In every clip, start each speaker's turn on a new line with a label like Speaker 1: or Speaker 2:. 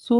Speaker 1: 100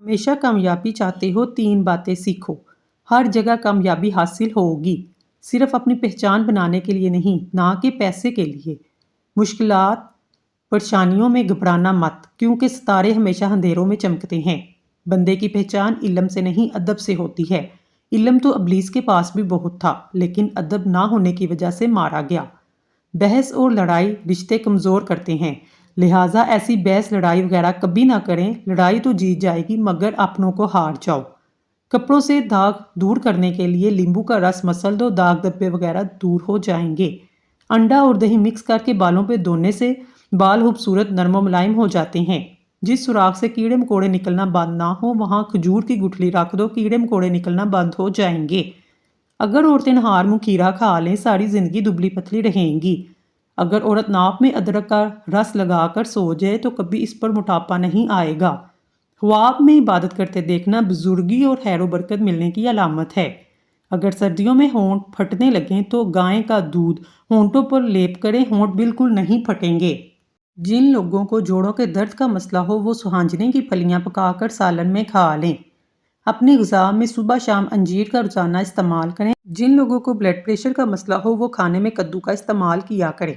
Speaker 1: ہمیشہ کامیابی چاہتے ہو 3 باتیں سیکھو۔ ہر جگہ کامیابی حاصل ہوگی، صرف اپنی پہچان بنانے کے لیے نہیں، نہ کہ پیسے کے لیے۔ مشکلات، پریشانیوں میں گھبرانا مت، کیونکہ ستارے ہمیشہ اندھیروں میں چمکتے ہیں۔ بندے کی پہچان علم سے نہیں ادب سے ہوتی ہے۔ علم تو ابلیس کے پاس بھی بہت تھا، لیکن ادب نہ ہونے کی وجہ سے مارا گیا۔ بحث اور لڑائی رشتے کمزور کرتے ہیں، لہٰذا ایسی بحث لڑائی وغیرہ کبھی نہ کریں۔ لڑائی تو جیت جائے گی مگر اپنوں کو ہار جاؤ۔ کپڑوں سے داغ دور کرنے کے لیے لیمبو کا رس مسل دو، داغ دھبے وغیرہ دور ہو جائیں گے۔ انڈا اور دہی مکس کر کے بالوں پہ دھونے سے بال خوبصورت نرم و ملائم ہو جاتے ہیں۔ جس سوراخ سے کیڑے مکوڑے نکلنا بند نہ ہو وہاں کھجور کی گٹھلی رکھ دو، کیڑے مکوڑے نکلنا بند ہو جائیں گے۔ اگر عورتیں نہار منہ کھیرا کھا لیں ساری زندگی دبلی پتلی رہیں گی۔ اگر عورت ناپ میں ادرک کا رس لگا کر سو جائے تو کبھی اس پر موٹاپا نہیں آئے گا۔ خواب میں عبادت کرتے دیکھنا بزرگی اور خیر و برکت ملنے کی علامت ہے۔ اگر سردیوں میں ہونٹ پھٹنے لگیں تو گائے کا دودھ ہونٹوں پر لیپ کریں، ہونٹ بالکل نہیں پھٹیں گے۔ جن لوگوں کو جوڑوں کے درد کا مسئلہ ہو وہ سہانجنے کی پھلیاں پکا کر سالن میں کھا لیں۔ اپنی غذا میں صبح شام انجیر کا روزانہ استعمال کریں۔ جن لوگوں کو بلڈ پریشر کا مسئلہ ہو وہ کھانے میں کدو کا استعمال کیا کریں۔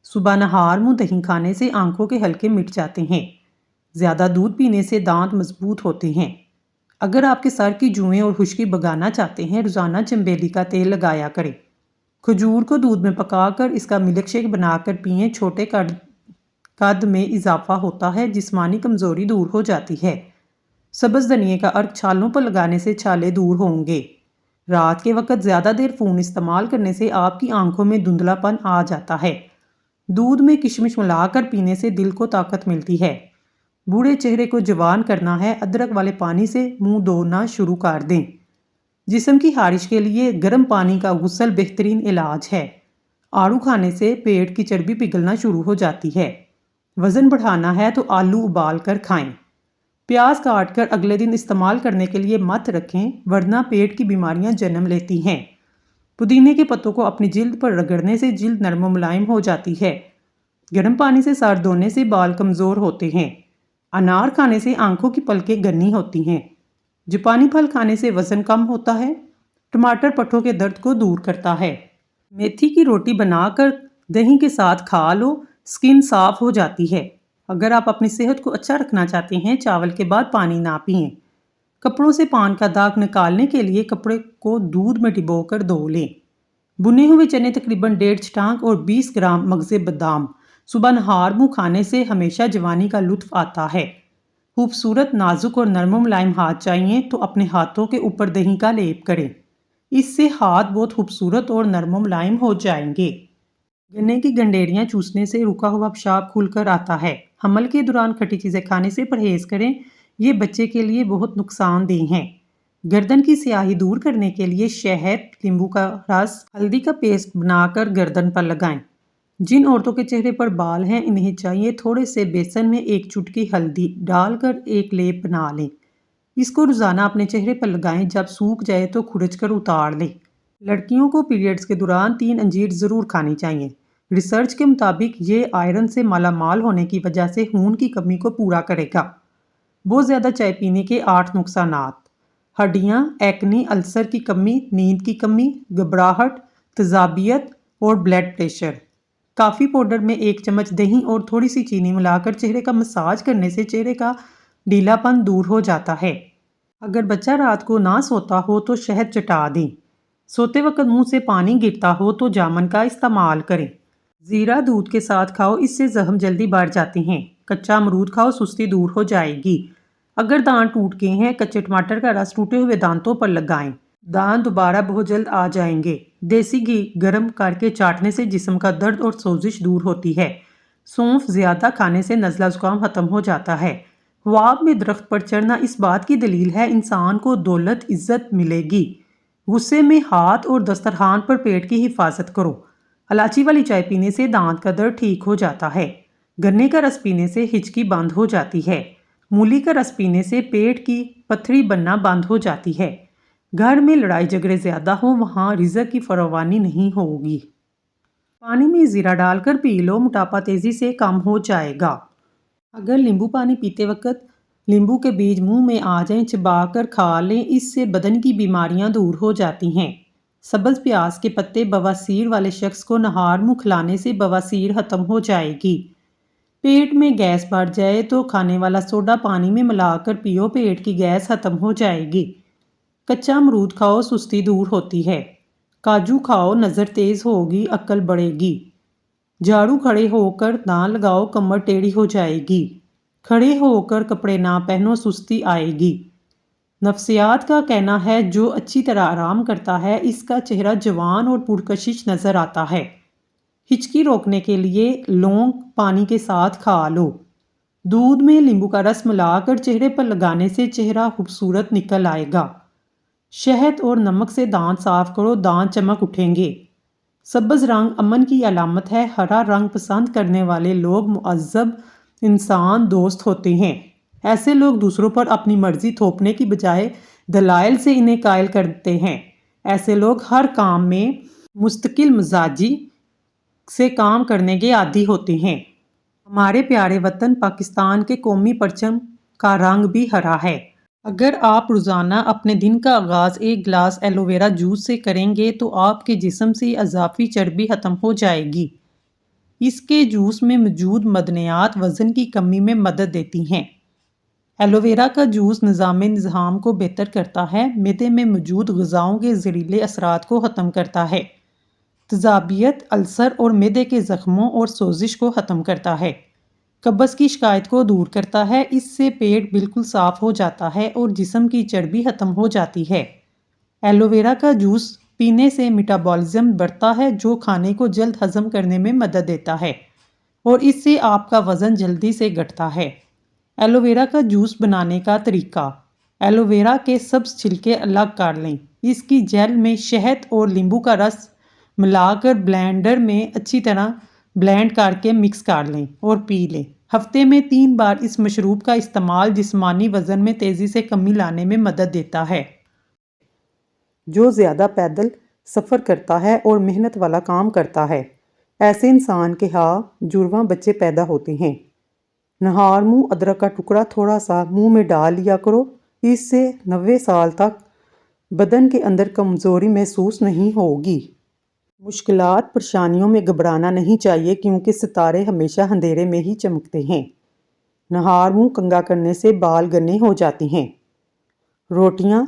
Speaker 1: صبح نہار منہ دہی کھانے سے آنکھوں کے حلقے مٹ جاتے ہیں۔ زیادہ دودھ پینے سے دانت مضبوط ہوتے ہیں۔ اگر آپ کے سر کی جوئیں اور خشکی بھگانا چاہتے ہیں روزانہ چنبیلی کا تیل لگایا کریں۔ کھجور کو دودھ میں پکا کر اس کا ملک شیک بنا کر پئیں، چھوٹے قد میں اضافہ ہوتا ہے، جسمانی کمزوری دور ہو جاتی ہے۔ سبز دھنیے کا عرق چھالوں پر لگانے سے چھالے دور ہوں گے۔ رات کے وقت زیادہ دیر فون استعمال کرنے سے آپ کی آنکھوں میں دھندلا پن آ جاتا ہے۔ دودھ میں کشمش ملا کر پینے سے دل کو طاقت ملتی ہے۔ بوڑھے چہرے کو جوان کرنا ہے، ادرک والے پانی سے منہ دھونا شروع کر دیں۔ جسم کی خارش کے لیے گرم پانی کا غسل بہترین علاج ہے۔ آڑو کھانے سے پیٹ کی چربی پگھلنا شروع ہو جاتی ہے۔ وزن بڑھانا ہے تو آلو ابال کر کھائیں۔ پیاز کاٹ کر اگلے دن استعمال کرنے کے لیے مت رکھیں ورنہ پیٹ کی بیماریاں جنم لیتی ہیں۔ پودینے کے پتوں کو اپنی جلد پر رگڑنے سے جلد نرم و ملائم ہو جاتی ہے۔ گرم پانی سے سر دھونے سے بال کمزور ہوتے ہیں۔ انار کھانے سے آنکھوں کی پلکیں گنی ہوتی ہیں۔ جاپانی پھل کھانے سے وزن کم ہوتا ہے۔ ٹماٹر پٹھوں کے درد کو دور کرتا ہے۔ میتھی کی روٹی بنا کر دہی کے ساتھ کھا لو، سکن صاف ہو جاتی ہے۔ اگر آپ اپنی صحت کو اچھا رکھنا چاہتے ہیں چاول کے بعد پانی نہ پئیں۔ کپڑوں سے پان کا داغ نکالنے کے لیے کپڑے کو دودھ میں ڈبو کر دھو لیں۔ بنے ہوئے چنے تقریباً 1.5 چٹانک اور 20 گرام مغز بادام صبح نہار منہ کھانے سے ہمیشہ جوانی کا لطف آتا ہے۔ خوبصورت نازک اور نرم و ملائم ہاتھ چاہیے تو اپنے ہاتھوں کے اوپر دہی کا لیپ کریں، اس سے ہاتھ بہت خوبصورت اور نرم و ملائم ہو جائیں گے۔ گنے کی گنڈیریاں چوسنے سے رکا ہوا پیشاب کھل کر آتا ہے۔ حمل کے دوران کھٹی چیزیں کھانے سے پرہیز کریں، یہ بچے کے لیے بہت نقصان دہ ہیں۔ گردن کی سیاہی دور کرنے کے لیے شہد، لیمبو کا رس، ہلدی کا پیسٹ بنا کر گردن پر لگائیں۔ جن عورتوں کے چہرے پر بال ہیں انہیں چاہیے تھوڑے سے بیسن میں 1 چٹکی ہلدی ڈال کر ایک لیپ بنا لیں۔ اس کو روزانہ اپنے چہرے پر لگائیں، جب سوکھ جائے تو کھرچ کر اتار لیں۔ لڑکیوں کو پیریڈز کے دوران 3 انجیر ضرور کھانی چاہیے۔ ریسرچ کے مطابق یہ آئرن سے مالا مال ہونے کی وجہ سے خون کی کمی کو پورا کرے گا۔ بہت زیادہ چائے پینے کے 8 نقصانات: ہڈیاں، ایکنی، السر کی کمی، نیند کی کمی، گھبراہٹ، تیزابیت اور بلڈ پریشر۔ کافی پاؤڈر میں 1 چمچ دہی اور تھوڑی سی چینی ملا کر چہرے کا مساج کرنے سے چہرے کا ڈھیلا پن دور ہو جاتا ہے۔ اگر بچہ رات کو نہ سوتا ہو تو شہد چٹا دیں۔ سوتے وقت منہ سے پانی گرتا ہو تو جامن کا استعمال کریں۔ زیرہ دودھ کے ساتھ کھاؤ، اس سے زخم جلدی بڑھ جاتے ہیں۔ کچا امرود کھاؤ، سستی دور ہو جائے گی۔ اگر دانت ٹوٹ گئے ہیں کچے ٹماٹر کا رس ٹوٹے ہوئے دانتوں پر لگائیں، دانت دوبارہ بہت جلد آ جائیں گے۔ دیسی گھی گرم کر کے چاٹنے سے جسم کا درد اور سوزش دور ہوتی ہے۔ سونف زیادہ کھانے سے نزلہ زکام ختم ہو جاتا ہے۔ خواب میں درخت پر چڑھنا اس بات کی دلیل ہے انسان کو دولت عزت ملے گی۔ غصے میں ہاتھ اور دسترخوان پر پیٹ کی حفاظت کرو۔ الائچی والی چائے پینے سے دانت کا درد ٹھیک ہو جاتا ہے۔ گنے کا رس پینے سے ہچکی بند ہو جاتی ہے۔ مولی کا رس پینے سے پیٹ کی پتھری بننا بند ہو جاتی ہے۔ گھر میں لڑائی جھگڑے زیادہ ہوں وہاں رزق کی فراوانی نہیں ہوگی۔ پانی میں زیرہ ڈال کر پی لو، موٹاپا تیزی سے کم ہو جائے گا۔ اگر لیمبو پانی پیتے وقت لیمبو کے بیج منہ میں آ جائیں چبا کر کھا لیں، اس سے بدن کی بیماریاں دور ہو جاتی ہیں۔ سبز پیاز کے پتے بواسیر والے شخص کو نہار منہ کھلانے سے بواسیر ختم ہو جائے گی۔ پیٹ میں گیس بڑھ جائے تو کھانے والا سوڈا پانی میں ملا کر پیو، پیٹ کی گیس ختم ہو جائے گی۔ کچا امرود کھاؤ، سستی دور ہوتی ہے۔ کاجو کھاؤ، نظر تیز ہوگی، عقل بڑھے گی۔ جھاڑو کھڑے ہو کر نہ لگاؤ، کمر ٹیڑھی ہو جائے گی۔ کھڑے ہو کر کپڑے نہ پہنو، سستی آئے گی۔ نفسیات کا کہنا ہے جو اچھی طرح آرام کرتا ہے اس کا چہرہ جوان اور پرکشش نظر آتا ہے۔ ہچکی روکنے کے لیے لونگ پانی کے ساتھ کھا لو۔ دودھ میں لیمبو کا رس ملا کر چہرے پر لگانے سے چہرہ خوبصورت نکل آئے گا۔ شہد اور نمک سے دانت صاف کرو، دانت چمک اٹھیں گے۔ سبز رنگ امن کی علامت ہے۔ ہرا رنگ پسند کرنے والے لوگ مہذب انسان دوست ہوتے ہیں۔ ایسے لوگ دوسروں پر اپنی مرضی تھوپنے کی بجائے دلائل سے انہیں قائل کرتے ہیں۔ ایسے لوگ ہر کام میں مستقل مزاجی سے کام کرنے کے عادی ہوتے ہیں۔ ہمارے پیارے وطن پاکستان کے قومی پرچم کا رنگ بھی ہرا ہے۔ اگر آپ روزانہ اپنے دن کا آغاز ایک گلاس ایلو ویرا جوس سے کریں گے تو آپ کے جسم سے اضافی چربی ختم ہو جائے گی۔ اس کے جوس میں موجود معدنیات وزن کی کمی میں مدد دیتی ہیں۔ ایلو ویرا کا جوس نظام کو بہتر کرتا ہے، معدے میں موجود غذاؤں کے زہریلے اثرات کو ختم کرتا ہے، تیزابیت، السر اور معدے کے زخموں اور سوزش کو ختم کرتا ہے، قبض کی شکایت کو دور کرتا ہے۔ اس سے پیٹ بالکل صاف ہو جاتا ہے اور جسم کی چربی ختم ہو جاتی ہے۔ ایلو ویرا کا جوس پینے سے میٹابولزم بڑھتا ہے جو کھانے کو جلد ہضم کرنے میں مدد دیتا ہے اور اس سے آپ کا وزن جلدی سے گھٹتا ہے۔ ایلو ویرا کا جوس بنانے کا طریقہ: ایلو ویرا کے سبز چھلکے الگ کر لیں۔ اس کی جیل میں شہد اور لیمبو کا رس ملا کر بلینڈر میں اچھی طرح بلینڈ کر کے مکس کر لیں اور پی لیں۔ ہفتے میں 3 بار اس مشروب کا استعمال جسمانی وزن میں تیزی سے کمی لانے میں مدد دیتا ہے۔ جو زیادہ پیدل سفر کرتا ہے اور محنت والا کام کرتا ہے، ایسے انسان کے ہاں جڑواں بچے پیدا ہوتے ہیں۔ نہار منہ ادرک کا ٹکڑا تھوڑا سا منہ میں ڈال لیا کرو، اس سے 90 سال تک بدن کے اندر کمزوری محسوس نہیں ہوگی۔ مشکلات پریشانیوں میں گھبرانا نہیں چاہیے کیونکہ ستارے ہمیشہ اندھیرے میں ہی چمکتے ہیں۔ نہار منہ کنگھا کرنے سے بال گھنے ہو جاتے ہیں۔ روٹیاں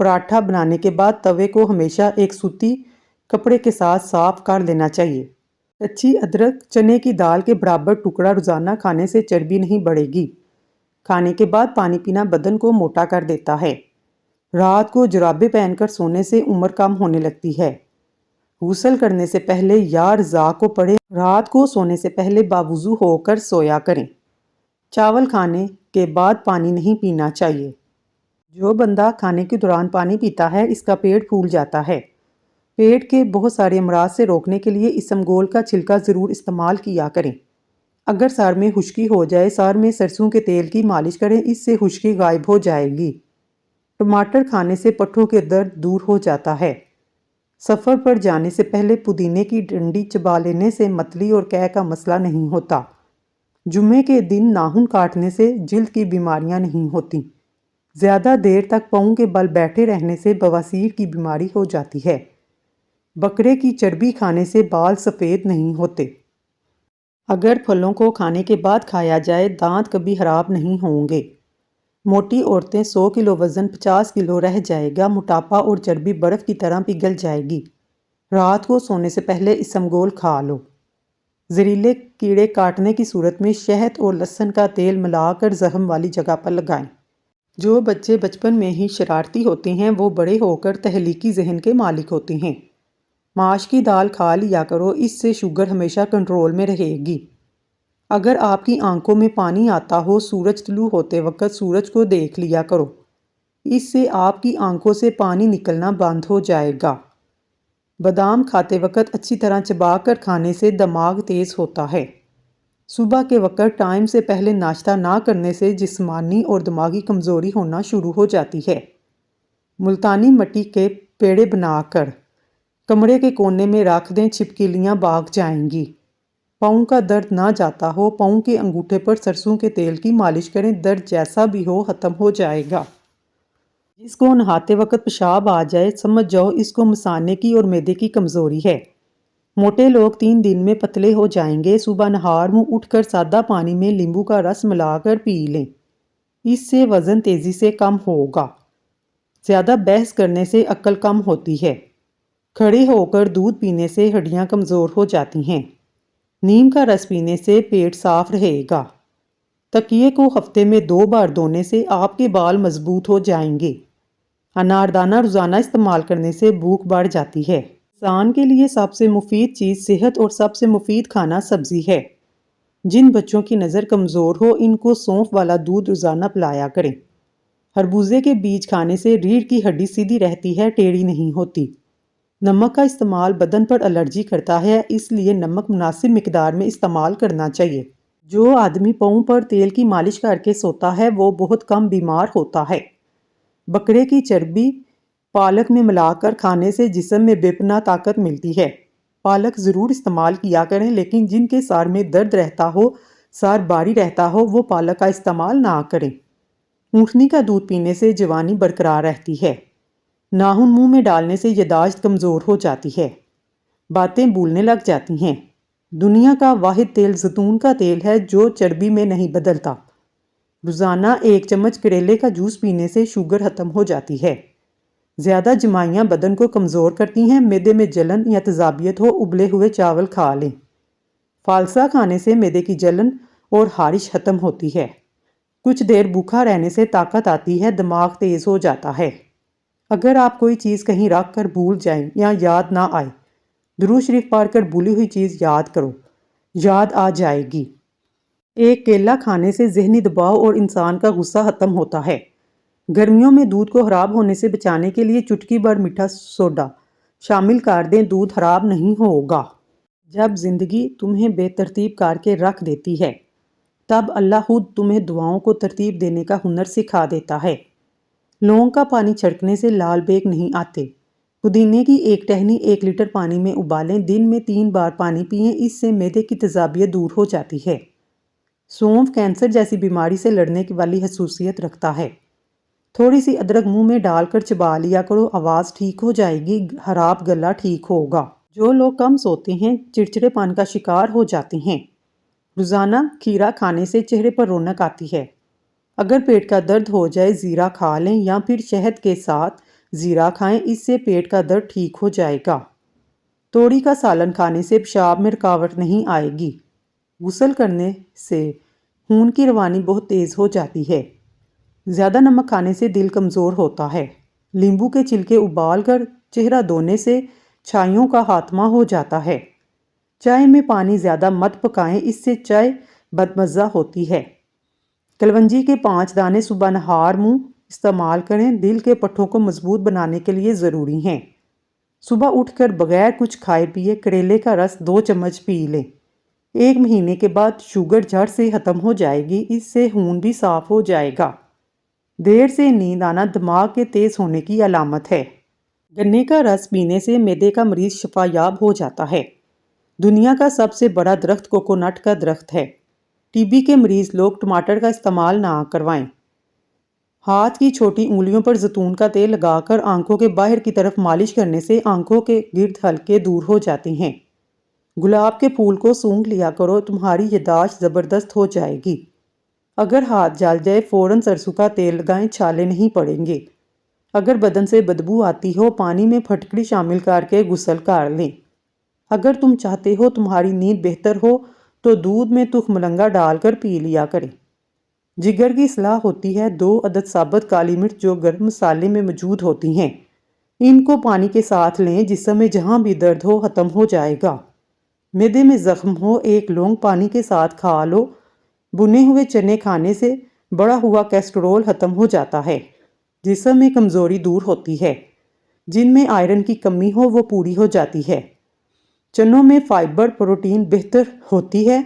Speaker 1: پراٹھا بنانے کے بعد توے کو ہمیشہ ایک سوتی کپڑے کے ساتھ صاف کر لینا چاہیے۔ کچی ادرک چنے کی دال کے برابر ٹکڑا روزانہ کھانے سے چربی نہیں بڑھے گی۔ کھانے کے بعد پانی پینا بدن کو موٹا کر دیتا ہے۔ رات کو جرابیں پہن کر سونے سے عمر کم ہونے لگتی ہے۔ غسل کرنے سے پہلے یا رضا کو پڑھیں۔ رات کو سونے سے پہلے باوضو ہو کر سویا کریں۔ چاول کھانے کے بعد پانی نہیں پینا چاہیے۔ جو بندہ کھانے کے دوران پانی پیتا ہے اس کا پیٹ پھول جاتا ہے۔ پیٹ کے بہت سارے امراض سے روکنے کے لیے اسمگول کا چھلکا ضرور استعمال کیا کریں۔ اگر سر میں خشکی ہو جائے، سر میں سرسوں کے تیل کی مالش کریں، اس سے خشکی غائب ہو جائے گی۔ ٹماٹر کھانے سے پٹھوں کے درد دور ہو جاتا ہے۔ سفر پر جانے سے پہلے پودینے کی ڈنڈی چبا لینے سے متلی اور قے کا مسئلہ نہیں ہوتا۔ جمعے کے دن ناخن کاٹنے سے جلد کی بیماریاں نہیں ہوتی۔ زیادہ دیر تک پاؤں کے بل بیٹھے رہنے سے بواسیر کی بیماری ہو جاتی ہے۔ بکرے کی چربی کھانے سے بال سفید نہیں ہوتے۔ اگر پھلوں کو کھانے کے بعد کھایا جائے دانت کبھی خراب نہیں ہوں گے۔ موٹی عورتیں 100 کلو وزن 50 کلو رہ جائے گا۔ موٹاپا اور چربی برف کی طرح پگھل جائے گی۔ رات کو سونے سے پہلے اسمگول کھا لو۔ زہریلے کیڑے کاٹنے کی صورت میں شہد اور لہسن کا تیل ملا کر زخم والی جگہ پر لگائیں۔ جو بچے بچپن میں ہی شرارتی ہوتے ہیں وہ بڑے ہو کر تخلیقی ذہن کے مالک ہوتے ہیں۔ ماش کی دال کھا لیا کرو، اس سے شوگر ہمیشہ کنٹرول میں رہے گی۔ اگر آپ کی آنکھوں میں پانی آتا ہو، سورج طلوع ہوتے وقت سورج کو دیکھ لیا کرو، اس سے آپ کی آنکھوں سے پانی نکلنا بند ہو جائے گا۔ بادام کھاتے وقت اچھی طرح چبا کر کھانے سے دماغ تیز ہوتا ہے۔ صبح کے وقت ٹائم سے پہلے ناشتہ نہ کرنے سے جسمانی اور دماغی کمزوری ہونا شروع ہو جاتی ہے۔ ملتانی مٹی کے پیڑے بنا کر کمرے کے کونے میں رکھ دیں، چھپکلیاں بھاگ جائیں گی۔ پاؤں کا درد نہ جاتا ہو، پاؤں کے انگوٹھے پر سرسوں کے تیل کی مالش کریں، درد جیسا بھی ہو ختم ہو جائے گا۔ جس کو نہاتے وقت پیشاب آ جائے، سمجھ جاؤ اس کو مثانے کی اور معدے کی کمزوری ہے۔ موٹے لوگ 3 دن میں پتلے ہو جائیں گے۔ صبح نہار منہ اٹھ کر سادہ پانی میں لیمبو کا رس ملا کر پی لیں، اس سے وزن تیزی سے کم ہوگا۔ زیادہ بحث کرنے سے عقل کم ہوتی ہے۔ کھڑے ہو کر دودھ پینے سے ہڈیاں کمزور ہو جاتی ہیں۔ نیم کا رس پینے سے پیٹ صاف رہے گا۔ تکیے کو ہفتے میں 2 بار دھونے سے آپ کے بال مضبوط ہو جائیں گے۔ اناردانہ روزانہ استعمال کرنے سے بھوک بڑھ جاتی ہے۔ انسان کے لیے سب سے مفید چیز صحت اور سب سے مفید کھانا سبزی ہے۔ جن بچوں کی نظر کمزور ہو ان کو سونف والا دودھ روزانہ پلایا کریں۔ خربوزے کے بیج کھانے سے ریڑھ کی ہڈی سیدھی رہتی ہے، ٹیڑھی نہیں ہوتی۔ نمک کا استعمال بدن پر الرجی کرتا ہے، اس لیے نمک مناسب مقدار میں استعمال کرنا چاہیے۔ جو آدمی پاؤں پر تیل کی مالش کر کے سوتا ہے وہ بہت کم بیمار ہوتا ہے۔ بکرے کی چربی پالک میں ملا کر کھانے سے جسم میں بے پناہ طاقت ملتی ہے۔ پالک ضرور استعمال کیا کریں، لیکن جن کے سر میں درد رہتا ہو، سر بھاری رہتا ہو، وہ پالک کا استعمال نہ کریں۔ اونٹنی کا دودھ پینے سے جوانی برقرار رہتی ہے۔ ناخن منہ میں ڈالنے سے یادداشت کمزور ہو جاتی ہے۔ باتیں بھولنے لگ جاتی ہیں۔ دنیا کا واحد تیل زیتون کا تیل ہے جو چربی میں نہیں بدلتا۔ روزانہ 1 چمچ کریلے کا جوس پینے سے شوگر ختم ہو جاتی ہے۔ زیادہ جمائیاں بدن کو کمزور کرتی ہیں۔ معدے میں جلن یا تیزابیت ہو، ابلے ہوئے چاول کھا لیں۔ فالسا کھانے سے معدے کی جلن اور خارش ختم ہوتی ہے۔ کچھ دیر بھوکا رہنے سے طاقت آتی ہے، دماغ تیز ہو جاتا ہے۔ اگر آپ کوئی چیز کہیں رکھ کر بھول جائیں یا یاد نہ آئے، درود شریف پڑھ کر بھولی ہوئی چیز یاد کرو، یاد آ جائے گی۔ ایک کیلا کھانے سے ذہنی دباؤ اور انسان کا غصہ ختم ہوتا ہے۔ گرمیوں میں دودھ کو خراب ہونے سے بچانے کے لیے چٹکی بھر میٹھا سوڈا شامل کر دیں، دودھ خراب نہیں ہوگا۔ جب زندگی تمہیں بے ترتیب کر کے رکھ دیتی ہے، تب اللہ خود تمہیں دعاؤں کو ترتیب دینے کا ہنر سکھا دیتا ہے۔ لونگ کا پانی چھڑکنے سے لال بیگ نہیں آتے۔ پودینے کی ایک ٹہنی 1 لیٹر پانی میں ابالیں، دن میں 3 بار پانی پئیں، اس سے معدے کی تیزابیت دور ہو جاتی ہے۔ سونف کینسر جیسی بیماری سے لڑنے والی خصوصیت رکھتا ہے۔ تھوڑی سی ادرک منہ میں ڈال کر چبا لیا کرو، آواز ٹھیک ہو جائے گی، خراب گلا ٹھیک ہوگا۔ جو لوگ کم سوتے ہیں چڑچڑے پن کا شکار ہو جاتے ہیں۔ روزانہ کھیرا کھانے سے چہرے پر رونق آتی ہے۔ اگر پیٹ کا درد ہو جائے زیرہ کھا لیں یا پھر شہد کے ساتھ زیرہ کھائیں، اس سے پیٹ کا درد ٹھیک ہو جائے گا۔ توڑی کا سالن کھانے سے پیشاب میں رکاوٹ نہیں آئے گی۔ غسل کرنے سے خون کی روانی بہت تیز ہو جاتی ہے۔ زیادہ نمک کھانے سے دل کمزور ہوتا ہے۔ لیمبو کے چھلکے ابال کر چہرہ دھونے سے چھائیوں کا خاتمہ ہو جاتا ہے۔ چائے میں پانی زیادہ مت پکائیں، اس سے چائے بدمزہ ہوتی ہے۔ کلونجی کے 5 دانے صبح نہار منہ استعمال کریں، دل کے پٹھوں کو مضبوط بنانے کے لیے ضروری ہیں۔ صبح اٹھ کر بغیر کچھ کھائے پیے کریلے کا رس 2 چمچ پی لیں۔ 1 مہینے کے بعد شوگر جڑ سے ختم ہو جائے گی، اس سے خون بھی صاف ہو جائے گا۔ دیر سے نیند آنا دماغ کے تیز ہونے کی علامت ہے۔ گنے کا رس پینے سے معدے کا مریض شفا یاب ہو جاتا ہے۔ دنیا کا سب سے بڑا درخت کوکونٹ کا درخت ہے۔ ٹی بی کے مریض لوگ ٹماٹر کا استعمال نہ کروائیں۔ ہاتھ کی چھوٹی انگلیوں پر زیتون کا تیل لگا کر آنکھوں کے باہر کی طرف مالش کرنے سے آنکھوں کے گرد حلقے دور ہو جاتے ہیں۔ گلاب کے پھول کو سونگھ لیا کرو، تمہاری یادداشت زبردست ہو جائے گی۔ اگر ہاتھ جل جائے فوراً سرسوں کا تیل لگائیں، چھالے نہیں پڑیں گے۔ اگر بدن سے بدبو آتی ہو، پانی میں پھٹکڑی شامل کر کے غسل کر لیں۔ اگر تم چاہتے ہو تمہاری نیند بہتر ہو تو دودھ میں تخم مرنگا ڈال کر پی لیا کریں۔ جگر کی اصلاح ہوتی ہے 2 عدد ثابت کالی مرچ جو گرم مسالے میں موجود ہوتی ہیں، ان کو پانی کے ساتھ لیں، جسم میں جہاں بھی درد ہو ختم ہو جائے گا۔ معدے میں زخم ہو 1 لونگ پانی کے ساتھ کھا لو۔ بنے ہوئے چنے کھانے سے بڑا ہوا کیسٹرول ختم ہو جاتا ہے۔ جسم میں کمزوری دور ہوتی ہے۔ جن میں آئرن کی کمی ہو وہ پوری ہو جاتی ہے۔ چنوں میں فائبر پروٹین بہتر ہوتی ہے۔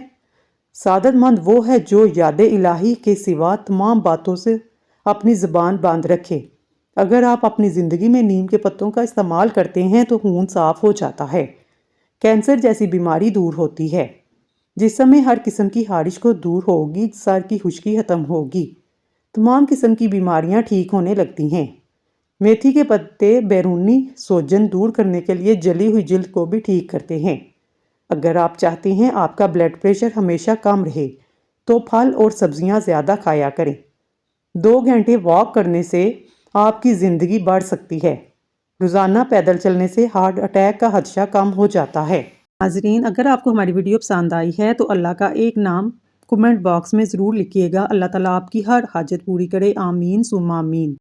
Speaker 1: سعادت مند وہ ہے جو یاد الہی کے سوا تمام باتوں سے اپنی زبان بند رکھے۔ اگر آپ اپنی زندگی میں نیم کے پتوں کا استعمال کرتے ہیں تو خون صاف ہو جاتا ہے، کینسر جیسی بیماری دور ہوتی ہے۔ جسم میں ہر قسم کی خارش کو دور ہوگی، سر کی خشکی ختم ہوگی، تمام قسم کی بیماریاں ٹھیک ہونے لگتی ہیں۔ میتھی کے پتے بیرونی سوجن دور کرنے کے لیے جلی ہوئی جلد کو بھی ٹھیک کرتے ہیں۔ اگر آپ چاہتے ہیں آپ کا بلڈ پریشر ہمیشہ کم رہے تو پھل اور سبزیاں زیادہ کھایا کریں۔ 2 گھنٹے واک کرنے سے آپ کی زندگی بڑھ سکتی ہے۔ روزانہ پیدل چلنے سے ہارٹ اٹیک کا خدشہ کم ہو جاتا ہے۔ ناظرین، اگر آپ کو ہماری ویڈیو پسند آئی ہے تو اللہ کا ایک نام کمنٹ باکس میں ضرور لکھیے گا۔ اللہ تعالیٰ آپ کی ہر حاجت پوری کرے، آمین ثم آمین۔